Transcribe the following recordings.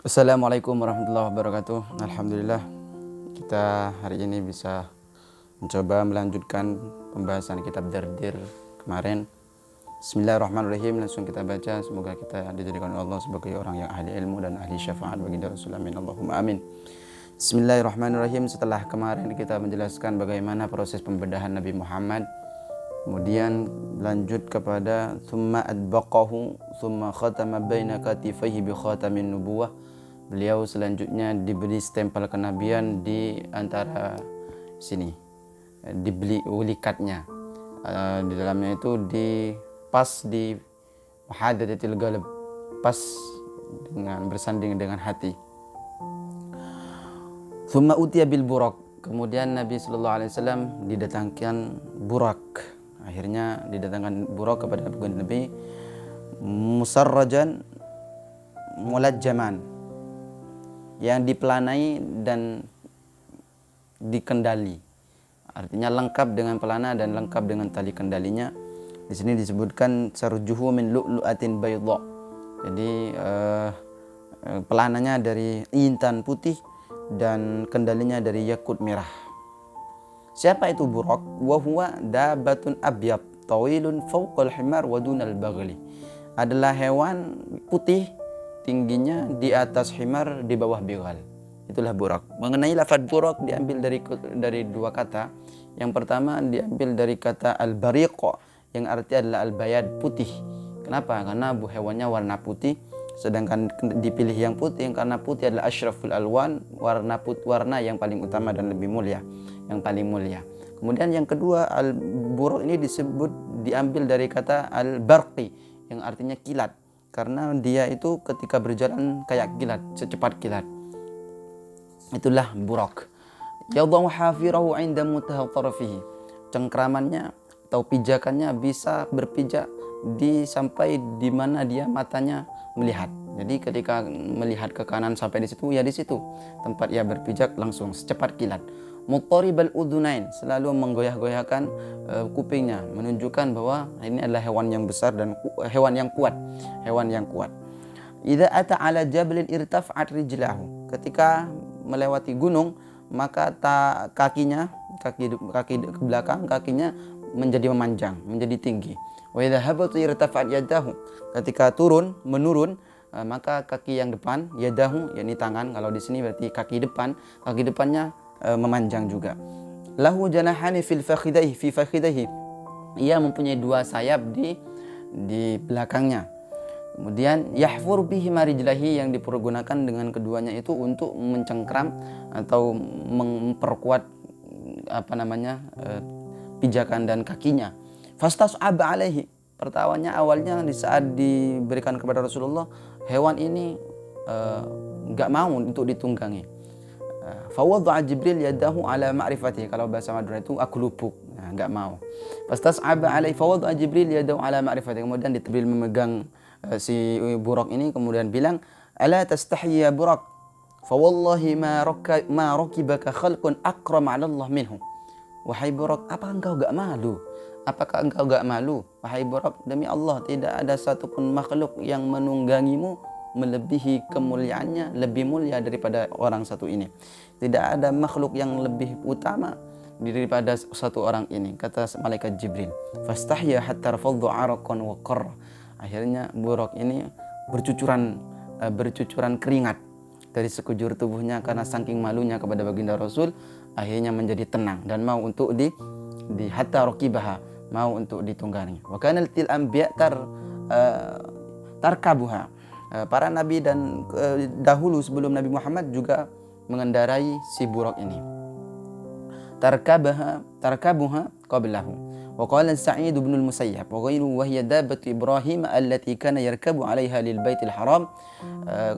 Assalamualaikum warahmatullahi wabarakatuh. Alhamdulillah kita hari ini bisa mencoba melanjutkan pembahasan kitab Dardir kemarin. Bismillahirrahmanirrahim. Langsung kita baca. Semoga kita dijadikan Allah sebagai orang yang ahli ilmu dan ahli syafaat bagi Rasulullah. Amin. Allahumma amin. Bismillahirrahmanirrahim. Setelah kemarin kita menjelaskan bagaimana proses pembedahan Nabi Muhammad, kemudian lanjut kepada thumma adbaqahu thumma khatama baina katifaihi bi khatamin nubuwah. Beliau selanjutnya diberi stempel kenabian di antara sini, dibeli ulikatnya, di dalamnya itu pas di wahadatil qalb, pas dengan bersanding dengan hati. Thumma utiya bil burak. Kemudian Nabi sallallahu alaihi wasallam didatangkan burak. Akhirnya didatangkan burak kepada Nabi musarrajan mulajjaman, yang dipelanai dan dikendali. Artinya lengkap dengan pelana dan lengkap dengan tali kendalinya. Di sini disebutkan sarjuhu min lu'lu'atin baydha. Jadi pelananya dari intan putih dan kendalinya dari yakut merah. Siapa itu burak? Wa huwa dabatun abyad tawilun fawqal himar wa dunal baghli. Adalah hewan putih, tingginya di atas himar, di bawah bighal. Itulah burak. Mengenai lafaz burak diambil dari dua kata. Yang pertama diambil dari kata al-bariq yang artinya adalah al-bayad, putih. Kenapa? Karena hewannya warna putih, sedangkan dipilih yang putih karena putih adalah asyraful alwan, warna yang paling utama dan lebih mulia, yang paling mulia. Kemudian yang kedua, al-burak ini diambil dari kata al-barqi yang artinya kilat. Karena dia itu ketika berjalan kayak kilat, secepat kilat. Itulah burak. Yadhaw hafirahu 'inda muntaha tarfihi. Cengkramannya atau pijakannya bisa berpijak sampai di mana dia matanya melihat. Jadi ketika melihat ke kanan sampai di situ, ya di situ tempat ia berpijak langsung secepat kilat. Muttaribal udhunain, selalu menggoyah-goyahkan kupingnya, menunjukkan bahwa ini adalah hewan yang besar dan hewan yang kuat. Idza ata ala jabalin irtafa'at rijlahu. Ketika melewati gunung, maka kaki ke belakang, kakinya menjadi memanjang, menjadi tinggi. Wa idza habata irtafa'at yadahu. Ketika menurun, maka kaki yang depan, yadahu yakni tangan, kalau di sini berarti kaki depannya memanjang juga. Lahu janahani fi fakhidaihi. Ia mempunyai dua sayap di belakangnya. Kemudian yahfur bihi marijlahi, yang dipergunakan dengan keduanya itu untuk mencengkram atau memperkuat pijakan dan kakinya. Fastas'ab alaihi. Pertawanya awalnya di saat diberikan kepada Rasulullah, hewan ini enggak mau untuk ditunggangi. Fawadha'a Jibril yadahu ala ma'rifatihi. Kalau bahasa Madura itu aku lupuk, enggak mau. Fastas'aba alaihi fawadha'a Jibril yadahu ala ma'rifatihi. Kemudian Jibril memegang si burak ini, kemudian bilang, ala tastahyi ya burak, fawallahi ma rakibaka khalqun akram 'ala Allah minhu. Wahai burak, apakah engkau enggak malu? Wahai burak, demi Allah tidak ada satupun makhluk yang menunggangimu melebihi kemuliaannya, lebih mulia daripada orang satu ini. Tidak ada makhluk yang lebih utama daripada satu orang ini, kata malaikat Jibril. Fastahya hatta rafadhu 'araqan wa qarra. Akhirnya burak ini bercucuran keringat dari sekujur tubuhnya karena saking malunya kepada baginda Rasul. Akhirnya menjadi tenang dan mau untuk di hatta raqibaha, mau untuk ditunggangi. Wa kana til anbiya tarkabuha. Para nabi dan dahulu sebelum Nabi Muhammad juga mengendarai si burak ini. Tarkabuha qablahu. Wa qala Sa'id bin al-Musayyab wa ghayruhu wa hiya dabatu Ibrahim allati kana yarkabu 'alayha lil Baitil Haram.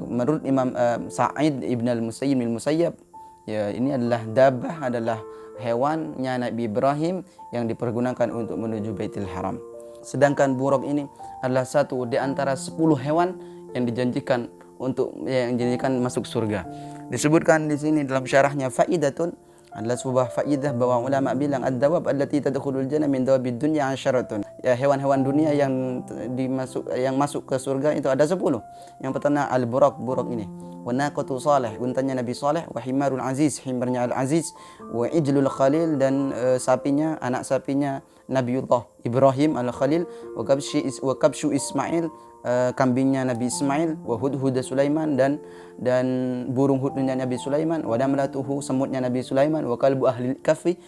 Menurut Imam Sa'id ibn al-Musayyab, ya, ini adalah hewannya Nabi Ibrahim yang dipergunakan untuk menuju Baitul Haram. Sedangkan burak ini adalah satu di antara 10 hewan yang dijanjikan masuk surga. Disebutkan di sini dalam syarahnya faidatun, adalah sebuah faidah bahwa ulama bilang ad-dawab allati tadkhulul jannah min dawabid dunya 'asyaratun. Ya, hewan-hewan dunia yang masuk ke surga itu ada 10. Yang pertama al-burak ini. wa naqatu Saleh, untanya Nabi Saleh, wa himarul aziz, himarnya al-aziz, wa ijlul khalil, dan sapinya, anak sapinya Nabiullah Ibrahim al-Khalil, wa kabshu Ismail, kambingnya Nabi Ismail, wa hudhud Sulaiman, dan burung hudnya Nabi Sulaiman, wa damlatuhu, semutnya Nabi Sulaiman, wa kalbu ahli kahfi,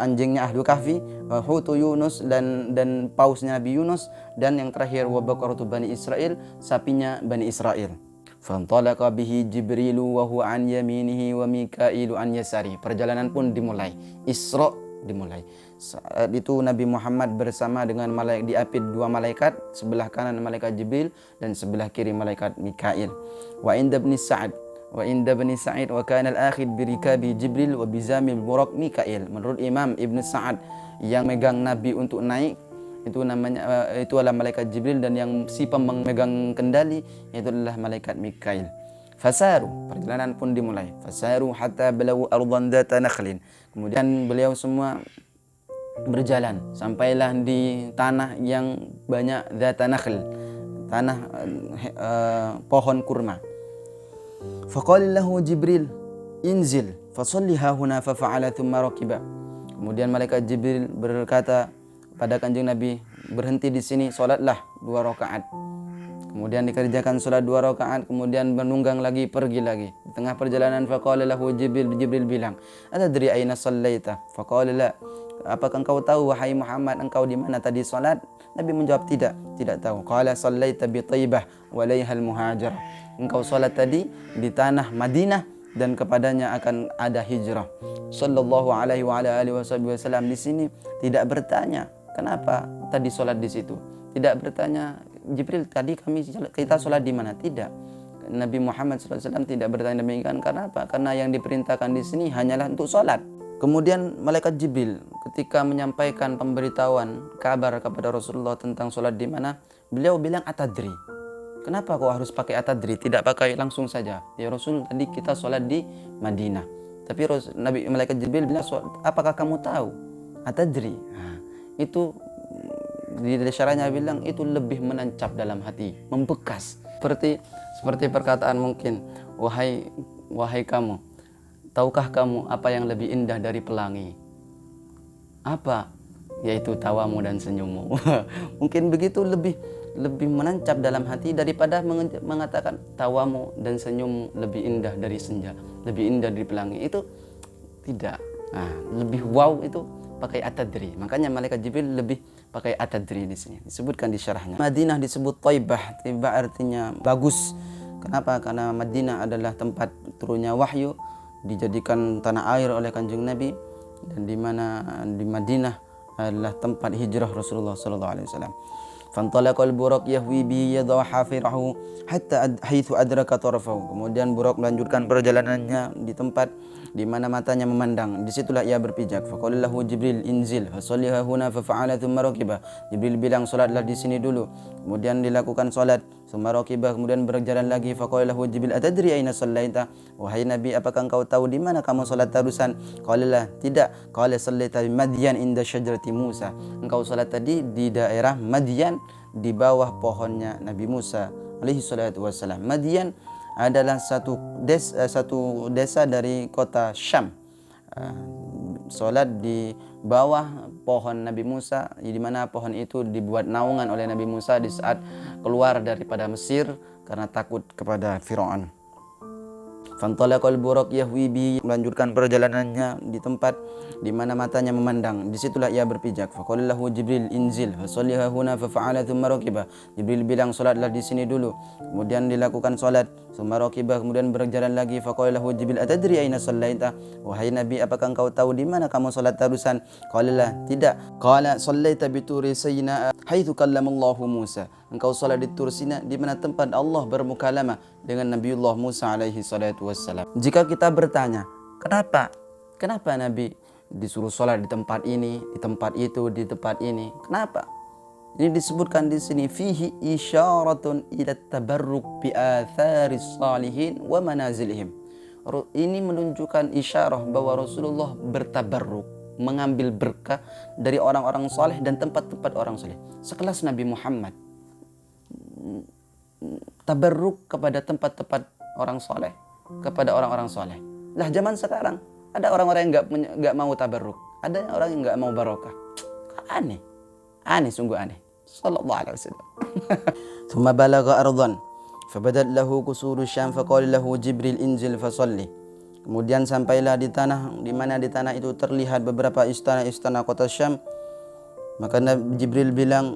anjingnya ahli kahfi, wa hutu Yunus, dan pausnya Nabi Yunus, dan yang terakhir wa baqaratu Bani Israel, sapinya Bani Israel. Fantalaqa bihi Jibrilu wa huwa an yaminihi wa Mikailu an yasari. Perjalanan pun dimulai. Isra dimulai. Saat itu Nabi Muhammad bersama dengan diapit dua malaikat, sebelah kanan malaikat Jibril dan sebelah kiri malaikat Mikail. Wa inda ibn Sa'ad wa kana al-akhid bi rikabi Jibril wa bizamil buraq Mikail. Menurut Imam Ibn Sa'ad, yang megang Nabi untuk naik itu namanya itu adalah malaikat Jibril, dan yang si pemegang kendali itu adalah malaikat Mikail. Fasaru, perjalanan pun dimulai. Fasaru hatta balawu ardan data nakhlin. Kemudian beliau semua berjalan sampailah di tanah yang banyak data nakhl, tanah pohon kurma. Faqala lahu Jibril inzil fasalli hahuna fafa'ala thumma rakiba. Kemudian malaikat Jibril berkata pada kanjeng Nabi, berhenti di sini, solatlah 2 rakaat. Kemudian dikerjakan solat 2 rakaat, kemudian menunggang lagi, pergi lagi. Di tengah perjalanan faqala lahu Jibril bilang, atadri aina sallaita? Faqala la. Apakah engkau tahu wahai Muhammad, engkau di mana tadi salat? Nabi menjawab, tidak tahu. Qala sallaita bi Thaibah wa laihal muhajar. Engkau salat tadi di tanah Madinah dan kepadanya akan ada hijrah. Sallallahu alaihi wa ala alihi wasallam di sini tidak bertanya kenapa tadi sholat di situ. Tidak bertanya, Jibril tadi kita sholat di mana? Tidak. Nabi Muhammad SAW tidak bertanya demikian. Karena apa? Karena yang diperintahkan di sini hanyalah untuk sholat. Kemudian malaikat Jibril ketika menyampaikan pemberitahuan kabar kepada Rasulullah tentang sholat di mana, beliau bilang atadri. Kenapa kau harus pakai atadri? Tidak pakai langsung saja. Ya Rasul, tadi kita sholat di Madinah. Tapi malaikat Jibril bilang, apakah kamu tahu? Atadri. Itu di syarahnya bilang itu lebih menancap dalam hati, membekas. Seperti perkataan mungkin, wahai kamu, tahukah kamu apa yang lebih indah dari pelangi? Apa? Yaitu tawamu dan senyummu. Mungkin begitu lebih menancap dalam hati daripada mengatakan tawamu dan senyummu lebih indah dari senja, lebih indah dari pelangi. Itu tidak. Lebih wow itu pakai atadri. Makanya malaikat Jibril lebih pakai atadri di sini. Disebutkan di syarahnya. Madinah disebut Thaibah. Thaibah artinya bagus. Kenapa? Karena Madinah adalah tempat turunnya wahyu, dijadikan tanah air oleh kanjeng Nabi, dan di mana di Madinah adalah tempat hijrah Rasulullah sallallahu alaihi wasallam. Fantalaqal buraq yahwi bi yadaw hafirahu hatta haitsu adraka tarfahu. Kemudian buraq melanjutkan perjalanannya di tempat di mana matanya memandang, disitulah ia berpijak. Faqala lahu Jibril inzil fasalliha huna fafa'ala thumma rakiba. Jibril bilang salatlah di sini dulu. Kemudian dilakukan salat, thumma rakiba, kemudian berjalan lagi. Faqala lahu Jibril atadri aina sallaita? Wahai Nabi, apakah engkau tahu di mana kamu salat tarusan? Qala la, tidak. Qala sallaita bi Madyan inda syajarati Musa. Engkau salat tadi di daerah Madyan, di bawah pohonnya Nabi Musa alaihi salatu wassalam. Madyan adalah satu desa dari kota Syam. Salat di bawah pohon Nabi Musa, di mana pohon itu dibuat naungan oleh Nabi Musa di saat keluar daripada Mesir karena takut kepada Firaun. Fantalaqal buraq yahwi bi, melanjutkan perjalanannya di tempat di mana matanya memandang, disitulah ia berpijak. Faqala lahu Jibril inzil fasalliha huna fafa'ala thumma rakiba. Jibril bilang salatlah di sini dulu. Kemudian dilakukan salat, thumma rakiba, kemudian berjalan lagi. Faqala lahu Jibril atadri aina sallaita? Wahai Nabi, apakah engkau tahu di mana kamu salat tarusan? Qala la, tidak. Qala sallaita bi turi Sayyina haitsu kallamallahu Musa. Engkau salat di Tur Sina, di mana tempat Allah bermukalamah dengan Nabiullah Musa alaihi salatu wassalam. Jika kita bertanya, kenapa Nabi disuruh salat di tempat ini, di tempat itu, di tempat ini? Kenapa? Ini disebutkan di sini, fihi isyaratun ila tabarruk bi atharis salihin wa manazilihim. Ini menunjukkan isyarah bahwa Rasulullah bertabarruk, mengambil berkah dari orang-orang saleh dan tempat-tempat orang saleh. Sekelas Nabi Muhammad tabarruk kepada tempat-tempat orang soleh. kepada orang-orang soleh. Lah zaman sekarang ada orang-orang yang nggak mau tabarruk, ada orang yang nggak mau barokah. Aneh, sungguh aneh. Sallallahu alaihi wasallam. Thumma balagha ardan fabadat lahu qusuru syam faqala lahu Jibril inzil fasalli. Kemudian sampailah di tanah, di mana di tanah itu terlihat beberapa istana-istana kota Syam. Maka Nabi Jibril bilang,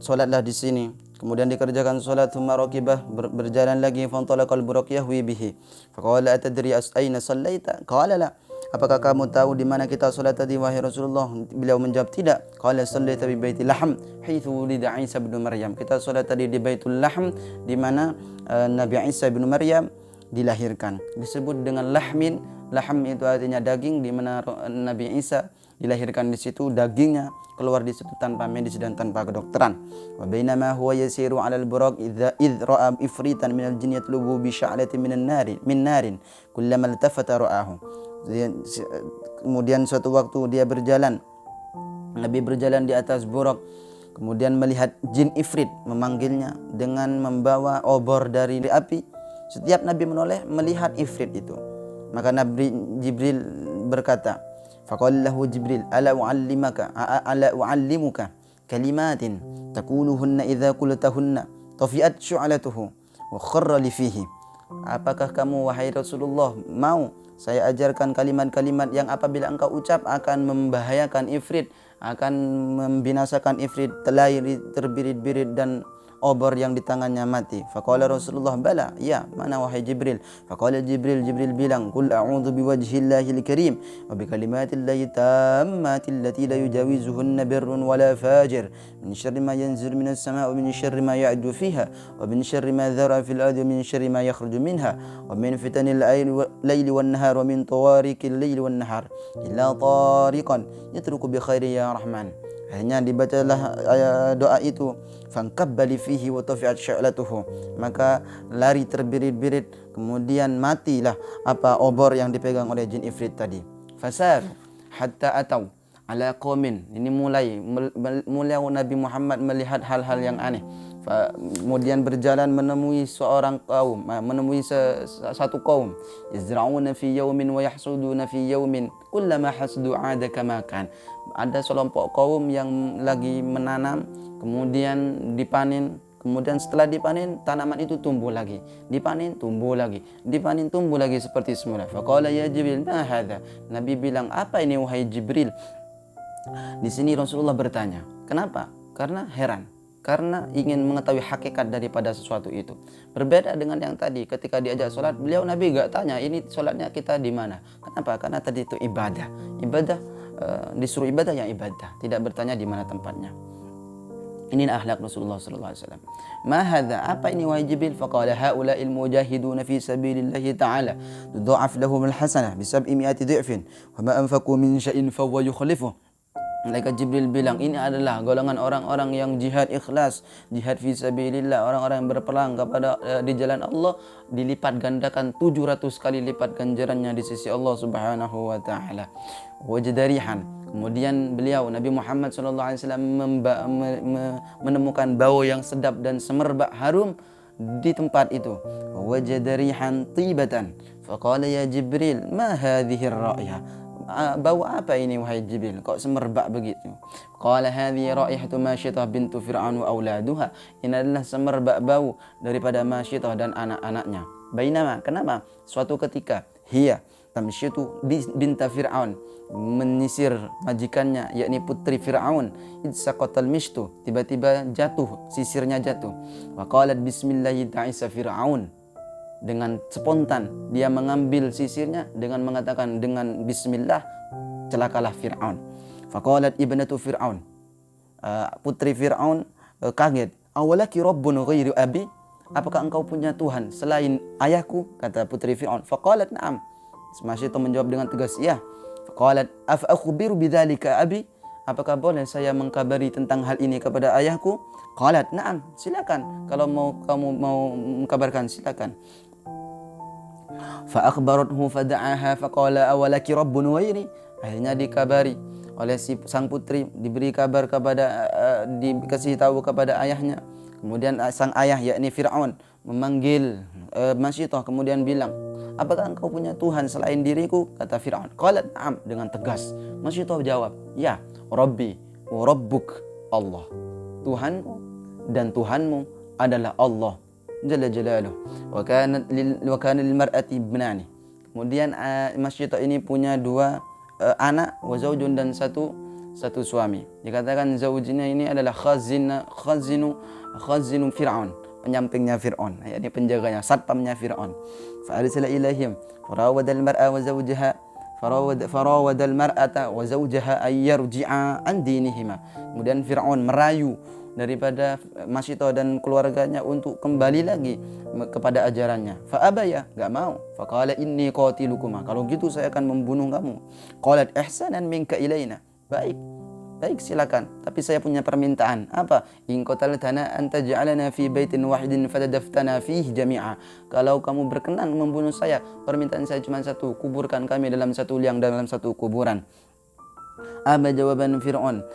solatlah di sini. Kemudian dikerjakan solat, thumma raqibah, berjalan lagi, fantalaqal buraq yahwi bihi. Faqala atadri aina sallaita? Qala la. Apakah kamu tahu di mana kita solat tadi wahai Rasulullah? Beliau menjawab tidak. Qala sallaita bi Baitul Lahm haitsu wulida Isa bin Maryam. Kita solat tadi di Baitul Lahm, di mana Nabi Isa bin Maryam dilahirkan. Disebut dengan lahmin. Lahm itu artinya daging, di mana Nabi Isa dilahirkan di situ, dagingnya keluar di situ tanpa medis dan tanpa kedokteran. Wa bainama huwa yasiru 'ala al-buraq idh ra'a ifritan min al-jinn yatlubu bi sya'latin min narin kullama iltafata ra'ahu. Kemudian suatu waktu dia berjalan, Nabi berjalan di atas buraq, kemudian melihat jin ifrit memanggilnya dengan membawa obor dari api. Setiap Nabi menoleh melihat ifrit itu, maka Nabi Jibril berkata, faqala lahu Jibril ala u'allimuka kalimatin taquluhunna idza qultahunna tafiat syu'latuhu wa kharra li fihi. Apakah kamu wahai Rasulullah mau saya ajarkan kalimat-kalimat yang apabila engkau ucap akan membahayakan ifrit, akan membinasakan ifrit, terbirit-birit dan obor yang di tangannya mati. Faqala Rasulullah bala, ya, mana wahai Jibril? Faqala Jibril bilang, qul a'udzu biwajhillahil karim wa bi kalimatillahi tammati allati la yujawizuhunna birrun wala fajir min syarri ma yanzilu minas samaa'i wa min syarri ma ya'du fiha wa min syarri ma dhara fil ardi wa min syarri ma yakhruju minha wa min fitanil laili wan nahar wa min tawarikil laili wan nahar illa tariqan yatruku bi khairi ya rahman. Akhirnya dibacalah doa itu, fankabbali fihi wa tafi'at sya'latuhu, maka lari terbirit-birit, kemudian matilah obor yang dipegang oleh jin ifrit tadi. Fasar hatta atau ala qaumin, ini mulai Nabi Muhammad melihat hal-hal yang aneh. Kemudian berjalan menemui seorang kaum, menemui satu kaum, yazra'una fi yaumin wa yahsuduna fi yaumin kullama hasdu 'ada kama kan. Ada sekelompok kaum yang lagi menanam, kemudian dipanen, kemudian setelah dipanen tanaman itu tumbuh lagi, dipanen tumbuh lagi, dipanen tumbuh lagi seperti semula. Faqala ya Jibril ma hadha? Nabi bilang, apa ini wahai Jibril? Di sini Rasulullah bertanya, kenapa? Karena heran, karena ingin mengetahui hakikat daripada sesuatu itu. Berbeda dengan yang tadi, ketika diajak sholat, Nabi gak tanya ini sholatnya kita di mana. Kenapa? Karena tadi itu ibadah, disuruh ibadah yang ibadah, tidak bertanya di mana tempatnya. Ini akhlak Rasulullah sallallahu alaihi wasallam. Ma hadza? Apa ini wahai Jibril? Faqala haula'il mujahiduna fi sabilillahi ta'ala tudha'af lahum al-hasanah bi 700 dhi'fin wa ma anfaqu min syai'in fa huwa yukhlifuh. Malaikat Jibril bilang, ini adalah golongan orang-orang yang jihad ikhlas, jihad fi sabilillah, orang-orang yang berperang kepada di jalan Allah, dilipat gandakan 700 kali lipat ganjarannya di sisi Allah Subhanahu wa taala. Wajdarihan. Kemudian beliau Nabi Muhammad sallallahu alaihi wasallam menemukan bau yang sedap dan semerbak harum di tempat itu. Wajdarihan tibatan. Faqala ya Jibril, ma hadhihi ar-ra'yah? Bau apa ini wahai Jibril, kok semerbak begitu? Qala hadhihi raihatu Masyitah bintu Fir'aun wa auladuha. Ini adalah semerbak bau daripada Masyitah dan anak-anaknya. Bainama, kenapa? Suatu ketika hiya tamsyitu binta Fir'aun, menyisir majikannya yakni putri Fir'aun, idsaqatal mishtu, tiba-tiba jatuh, sisirnya jatuh. Wa qalat bismillahi ta'isa Fir'aun, dengan spontan dia mengambil sisirnya dengan mengatakan dengan bismillah, celakalah Fir'aun. Faqalat ibnatu Fir'aun, putri Fir'aun kaget. Awalaki rabbun ghairu abi? Apakah engkau punya Tuhan selain ayahku? Kata putri Fir'aun. Faqalat na'am. Masyitah menjawab dengan tegas, ya. Faqalat afa akhbiru bidzalika abi? Apakah boleh saya mengkabari tentang hal ini kepada ayahku? Qalat na'am, silakan. Kalau kamu mau mengkabarkan, silakan. Fa akhbarathu fada'aha faqala awalaki rabbun ghairi? Akhirnya dikabari oleh sang putri, diberi kabar kepada dikasih tahu kepada ayahnya. Kemudian sang ayah yakni Fir'aun memanggil Masyitah, kemudian bilang, apakah engkau punya Tuhan selain diriku? Kata Fir'aun. Qalat na'am, dengan tegas. Masyitoh jawab, ya, Rabbi wa Rabbuk Allah. Tuhanku dan Tuhanmu adalah Allah Jalla Jalaluh. Wa kana lil mar'ati ibnani. Kemudian Masyitoh ini punya dua anak, wa zaujun, dan satu suami. Dikatakan zaujinya ini adalah khazinu Fir'aun, penyampingnya Fir'aun, yakni penjaganya, satpamnya Fir'aun. Fa'arsala ilaihim farawadal mar'a wa zawjaha farawadal mar'ata wa zawjaha ay yarji'a an dinihima. Kemudian Fir'aun merayu daripada Masyitoh dan keluarganya untuk kembali lagi kepada ajarannya. Fa'abaya, enggak mau. Faqala inni qatilukuma, kalau gitu saya akan membunuh kamu. Qalat ihsanan minka ilaina, baik silakan, tapi saya punya permintaan. Apa? In qataltana an taj'alana fi baitin wahidin fatadaftana fihi jami'a. Kalau kamu berkenan membunuh saya, permintaan saya cuma satu, kuburkan kami dalam satu liang, dalam satu kuburan. Apa jawaban Fir'aun?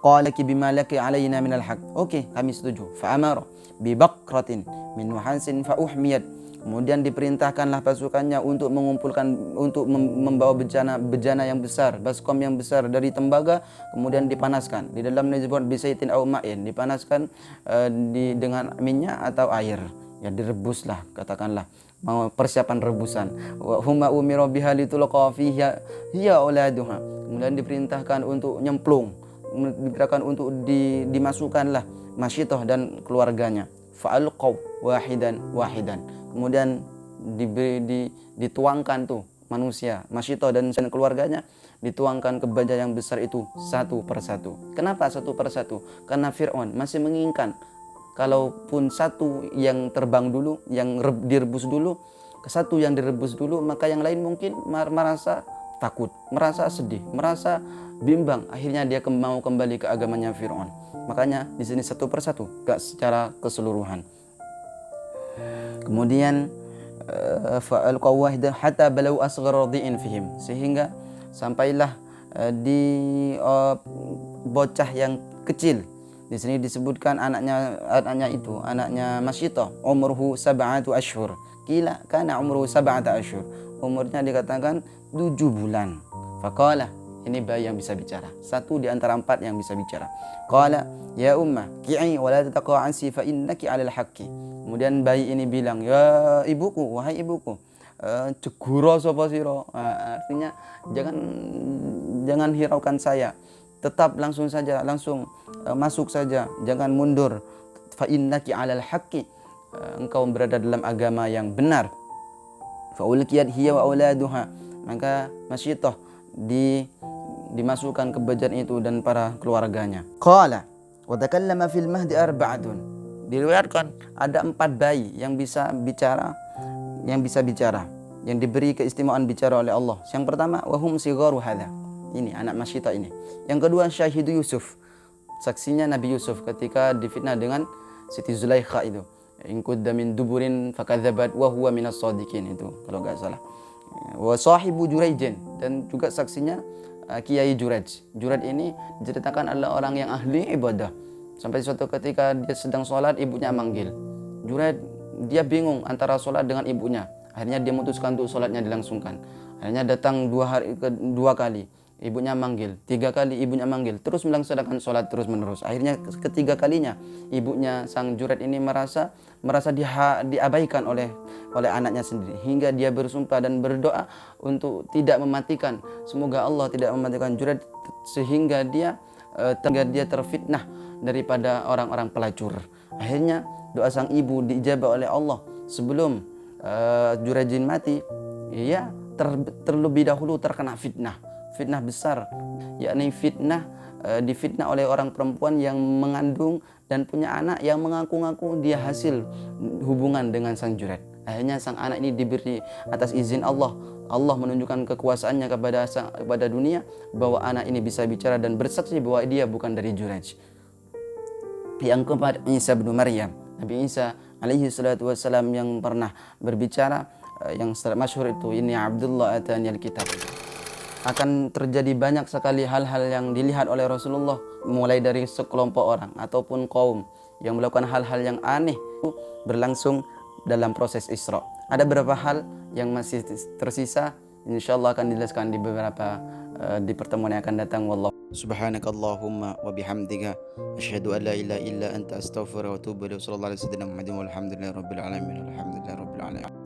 Qalaki bima laki alaina minal haq. Oke, kami setuju. Fa'amara bi baqratin min nuhasin fa uhmiyat. Kemudian diperintahkanlah pasukannya untuk membawa bejana yang besar, baskom yang besar dari tembaga, kemudian dipanaskan. Di dalam disebut bisaitin au ma'in, dipanaskan dengan minyak atau air. Ya direbuslah, katakanlah mau persiapan rebusan. Wa huma umira biha litulqa fiha hiya auladuha. Kemudian diperintahkan untuk nyemplung, diperintahkan untuk dimasukkanlah Masyitoh dan keluarganya. Fa'alqaw wahidan. Kemudian dituangkan tuh manusia, Masyitoh dan keluarganya, dituangkan ke baja yang besar itu satu persatu. Kenapa satu persatu? Karena Fir'aun masih menginginkan kalaupun satu yang terbang dulu, yang direbus dulu, satu yang direbus dulu, maka yang lain mungkin merasa takut, merasa sedih, merasa bimbang. Akhirnya dia mau kembali ke agamanya Fir'aun. Makanya di sini satu persatu, gak secara keseluruhan. Kemudian fa'alqawahida hatta balau asghar radhi'in fihim, sehingga sampailah di bocah yang kecil. Di sini disebutkan anaknya Masyitoh umruhu sab'atu ashhur. Kila kana umruhu sab'ata ashhur. Umurnya dikatakan 7 bulan. Faqala, ini bayi yang bisa bicara. Satu di antara 4 yang bisa bicara. Qala ya umma ki'i wa la tataqa'ansi fa innaki 'alal haqqi. Kemudian bayi ini bilang, ya ibuku, wahai ibuku, ceguro sapa sira. Artinya jangan hiraukan saya. Tetap langsung masuk saja, jangan mundur. Fa innaki 'alal haqqi. Engkau berada dalam agama yang benar. Fa ulqiyat hiya wa auladuha. Maka Masyitoh dimasukkan ke bejana itu dan para keluarganya. Qala wa takallama fil mahdi arba'atun. Diriwayatkan ada 4 bayi yang bisa bicara, yang diberi keistimewaan bicara oleh Allah. Yang pertama wahum sigharu hadza. Ini anak Masyitoh ini. Yang kedua syahidu Yusuf. Saksinya Nabi Yusuf ketika difitnah dengan Siti Zulaikha itu. In kudda min duburin fakadzabat wa huwa minas shadiqin, itu kalau enggak salah. Wa sahibu Juraijin, dan juga saksinya Kiai Juraij. Juraij ini diceritakan adalah orang yang ahli ibadah. Sampai suatu ketika dia sedang sholat, ibunya manggil. Juraij dia bingung antara sholat dengan ibunya. Akhirnya dia memutuskan untuk sholatnya dilangsungkan. Akhirnya datang 2 kali. Ibunya manggil, 3 kali ibunya manggil, terus melaksanakan sholat terus menerus. Akhirnya ketiga kalinya ibunya sang Juraij ini merasa diabaikan oleh anaknya sendiri, hingga dia bersumpah dan berdoa untuk tidak mematikan. Semoga Allah tidak mematikan Juraij sehingga dia terfitnah daripada orang-orang pelacur. Akhirnya doa sang ibu diijabah oleh Allah. Sebelum Juraij mati, ia terlebih dahulu terkena fitnah besar, yakni difitnah oleh orang perempuan yang mengandung dan punya anak yang mengaku-ngaku dia hasil hubungan dengan sang Juraij. Akhirnya sang anak ini diberi atas izin Allah menunjukkan kekuasaannya kepada dunia bahwa anak ini bisa bicara dan bersaksi bahwa dia bukan dari Juraij. Yang keempat, Isa bin Maryam. Nabi Isa alaihi salatu wassalam yang pernah berbicara, yang masyhur itu, ini Abdullah atani al-kitab. Akan terjadi banyak sekali hal-hal yang dilihat oleh Rasulullah, mulai dari sekelompok orang ataupun kaum yang melakukan hal-hal yang aneh berlangsung dalam proses Isra. Ada beberapa hal yang masih tersisa, insyaallah akan dijelaskan di pertemuan yang akan datang. Wallahu subhanakallahumma wa bihamdika asyhadu an la ilaha illa anta astaghfiruka wa atubu ilaik. Sallallahu alaihi wasallam Muhammadin walhamdulillahi rabbil alamin. Alhamdulillahi rabbil alamin.